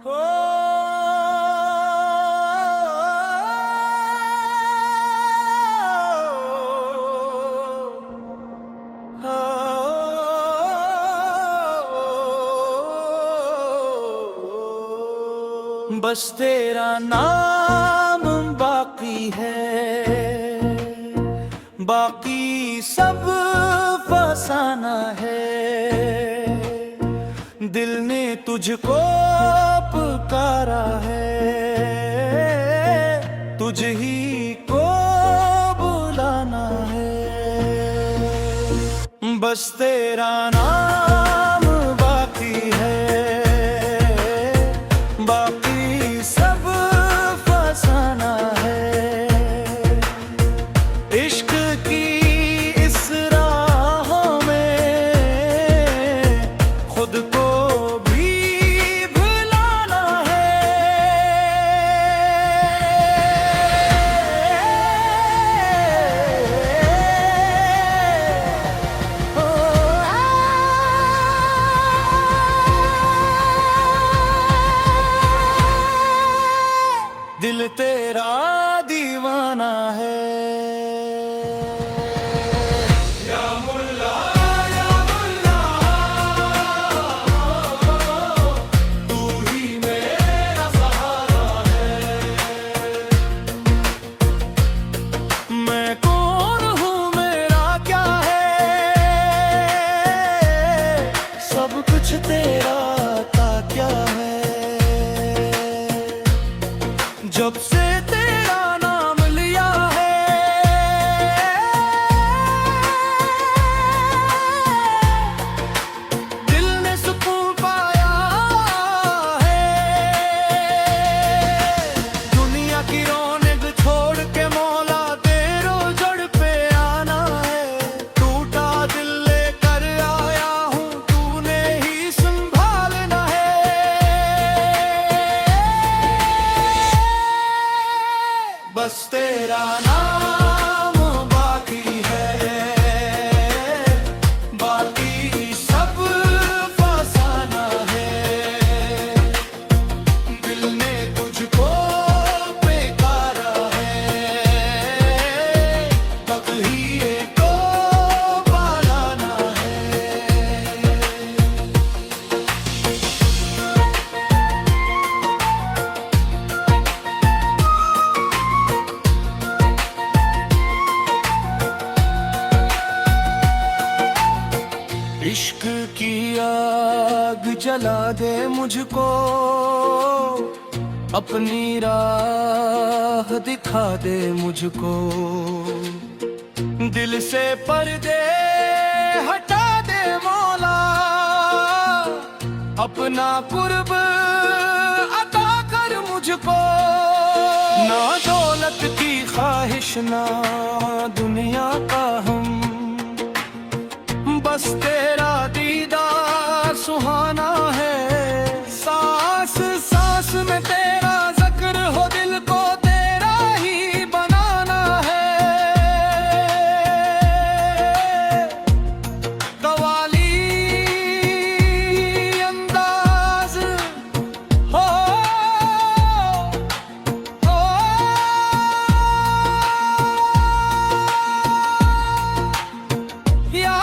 बस तेरा नाम बाकी है, बाकी सब फसाना है। दिल ने तुझको पुकारा है, तुझ ही को बुलाना है। बस तेरा नाम बाकी है, बाकी सब फसाना है। इश्क की इस राहों में खुद को भी भुलाना है। दिल तेरा दीवाना है। तेरा था क्या है, जब से तेरा नाम लिया है। दिल ने सुकून पाया है। दुनिया की रौनक छोड़ के मौला तेरो जड़ पे आना है। टूटा दिल लेकर आया हूँ, तूने ही संभालना है। बस तेरा नाम बाकी है, बाकी सब फसाना है। दिल ने तुझको बेकारा है, तब ही को पालाना है। इश्क की आग जला दे मुझको, अपनी राह दिखा दे मुझको। दिल से पर्दे हटा दे मौला, अपना कुर्ब अता कर मुझको। ना दौलत की ख्वाहिश ना दुनिया का हम, बस तेरा दीदार सुहाना है। सांस सांस में तेरा जिक्र हो, दिल को तेरा ही बनाना है। कवाली अंदाज हो, या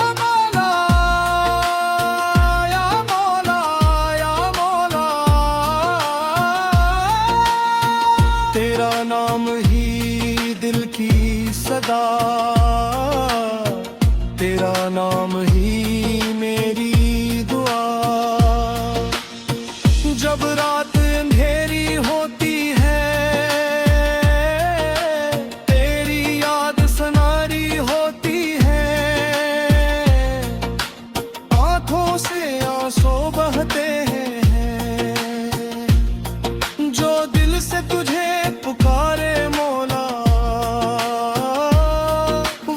तेरा नाम ही दिल की सदा, तेरा नाम ही मेरी दुआ। जब रात अंधेरी होती है, तेरी याद सनारी होती है। आंखों से आंसू बहते हैं, जो दिल से तुझे पुकारे मौला,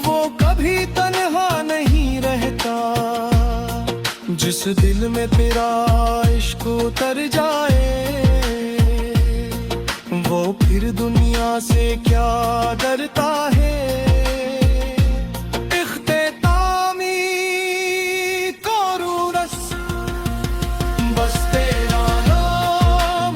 वो कभी तन्हा नहीं रहता। जिस दिल में तेरा इश्क उतर जाए, वो फिर दुनिया से क्या डरता है। इख्तितामी कोरूरस, बस तेरा नाम